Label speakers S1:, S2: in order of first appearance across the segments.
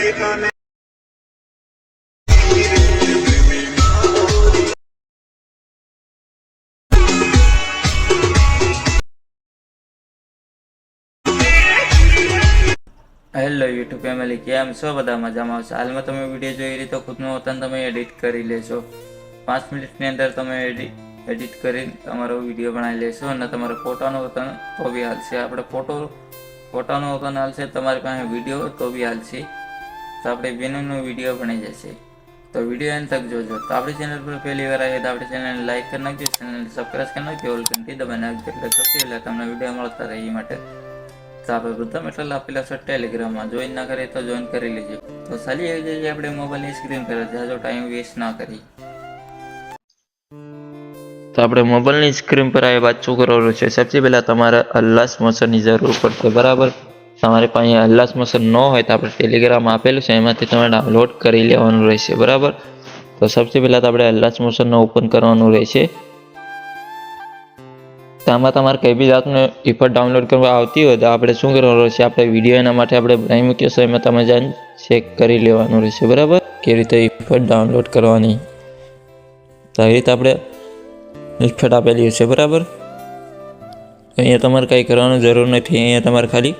S1: Hello YouTube family, કેમ છો? બધા મજામાં આવશે. હાલમાં તમે વિડીયો જોઈ રહી તો ખુદનું વતન તમે એડિટ કરી લેશો. 5 મિનિટની અંદર તમે એડિટ કરીને તમારો વિડીયો બનાવી લેશો અને તમારો ફોટાનું વતન તો બી હાલશે. આપણે ફોટાનું વતન હાલશે, તમારી પાસે વિડીયો તો બી હાલશે. તો આપણે બેનનો વિડીયો બની જશે. તો વિડીયો એન્ડ તક જોજો. તો આપણી ચેનલ પર પહેલી વાર આવી તો આપણી ચેનલને લાઈક કરી નાખજો, ચેનલને સબસ્ક્રાઈબ કરી નાખજો, ઓલ ઘંટી દબાવી નાખજો એટલે સૌથી પહેલાં તમને વિડીયો મળતા રહે એ માટે. તો આપણે પ્રથમ એટલે આપેલા છે ટેલિગ્રામમાં. જોઈન ના કરે તો જોઈન કરી લેજો. તો ચાલી આવી જઈએ આપણે મોબાઈલની સ્ક્રીન પર. જાજો ટાઈમ વેસ્ટ ના કરી. તો આપણે મોબાઈલની સ્ક્રીન પર આવી વાત શું કરવાનું છે. સૌથી પહેલાં તમારે અલ્લાસ મોશનની જરૂર પડશે, બરાબર. તમારી પાસે અલ્લાસ મોશન ન હોય તો આપણે ટેલિગ્રામ આપેલું છે એમાંથી તમે ડાઉનલોડ કરી લેવાનું રહેશે, બરાબર. તો સૌથી પહેલાં તો આપણે અલ્લાસ મોશનને ઓપન કરવાનું રહેશે. તો આમાં તમારે કઈ બી જાતનું ઇફેક્ટ ડાઉનલોડ કરવા આવતી હોય તો આપણે શું કરવાનું રહેશે, આપણે વિડીયો એના માટે આપણે બનાવી મૂક્યો છે એમાં તમે જઈને ચેક કરી લેવાનું રહેશે, બરાબર. કેવી રીતે ઇફેક્ટ ડાઉનલોડ કરવાની. તો આવી રીતે આપણે ઇફેક્ટ આપેલી છે, બરાબર. અહીંયા તમારે કંઈ કરવાની જરૂર નથી. અહીંયા તમારે ખાલી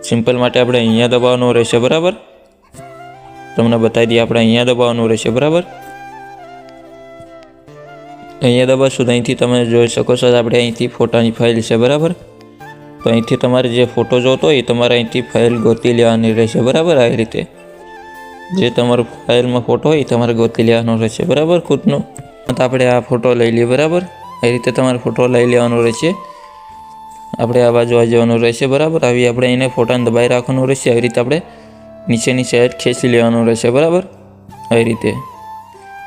S1: સિમ્પલ માટે આપણે અહીંયા દબાવવાનું રહેશે, બરાબર. તમને બતાવી દઈએ, આપણે અહીંયા દબાવવાનું રહેશે, બરાબર. અહીંયા દબાવશું તો અહીંથી તમે જોઈ શકો છો આપણે અહીંથી ફોટાની ફાઇલ છે, બરાબર. તો અહીંથી તમારે જે ફોટો જોતો હોય એ તમારે અહીંથી ફાઇલ ગોતી લેવાની રહેશે, બરાબર. આવી રીતે જે તમારો ફાઇલમાં ફોટો હોય એ તમારે ગોતી લેવાનો રહેશે, બરાબર. ખુદનો તો આપણે આ ફોટો લઈ લઈએ, બરાબર. એ રીતે તમારે ફોટો લઈ લેવાનો રહેશે. આપણે આ બાજુ આવી જવાનું રહેશે, બરાબર. આવી આપણે એને ફોટાને દબાઈ રાખવાનું રહેશે. આવી રીતે આપણે નીચેની સાઈડ ખેંચી લેવાનું રહેશે, બરાબર. આવી રીતે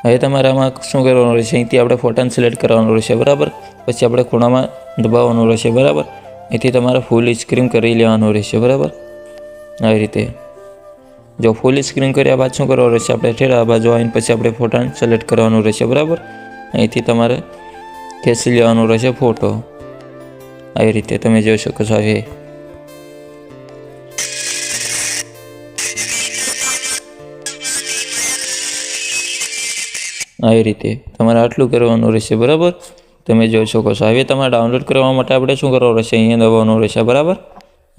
S1: હવે તમારે આમાં શું કરવાનું રહેશે, અહીંથી આપણે ફોટાને સિલેક્ટ કરવાનું રહેશે, બરાબર. પછી આપણે ખૂણામાં દબાવવાનું રહેશે, બરાબર. અહીંથી તમારે ફૂલ સ્ક્રીન કરી લેવાનું રહેશે, બરાબર. આવી રીતે જો ફૂલ સ્ક્રીન કર્યા બાદ શું કરવાનું રહેશે, આપણે ઠેરા બાજુ આવીને પછી આપણે ફોટાને સિલેક્ટ કરવાનું રહેશે, બરાબર. અહીંથી તમારે ખેંચી લેવાનું રહેશે ફોટો. આવી રીતે તમે જોઈ શકો છો. હવે આવી રીતે તમારે આટલું કરવાનું રહેશે, બરાબર. તમે જોઈ શકો છો. હવે તમારે ડાઉનલોડ કરવા માટે આપણે શું કરવાનું રહેશે, અહીંયા દબાવવાનું રહેશે, બરાબર.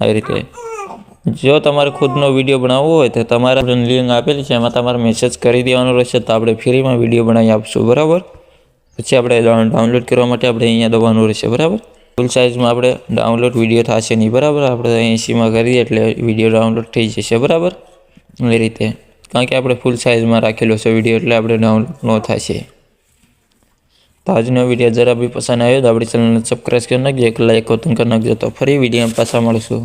S1: આવી રીતે જો તમારે ખુદનો વિડીયો બનાવવો હોય તો તમારે લિંક આપેલી છે એમાં તમારે મેસેજ કરી દેવાનું રહેશે. તો આપણે ફ્રીમાં વિડીયો બનાવી આપશું, બરાબર. પછી આપણે ડાઉનલોડ કરવા માટે આપણે અહીંયા દબાવવાનું રહેશે, બરાબર. ફૂલ સાઇઝમાં આપણે ડાઉનલોડ વિડીયો થશે નહીં, બરાબર. આપણે 80માં કરીએ એટલે વિડીયો ડાઉનલોડ થઈ જશે, બરાબર. એ રીતે કારણ કે આપણે ફૂલ સાઇઝમાં રાખેલો છે વિડીયો એટલે આપણે ડાઉનલોડ ન થશે. તો આજનો વિડીયો જરા બી પસંદ આવ્યો તો આપણી ચેનલને સબસ્ક્રાઈબ કરી નાખજો, એક લાઈક કરી નાખજો. તો ફરી વિડીયો પાછા મળશું.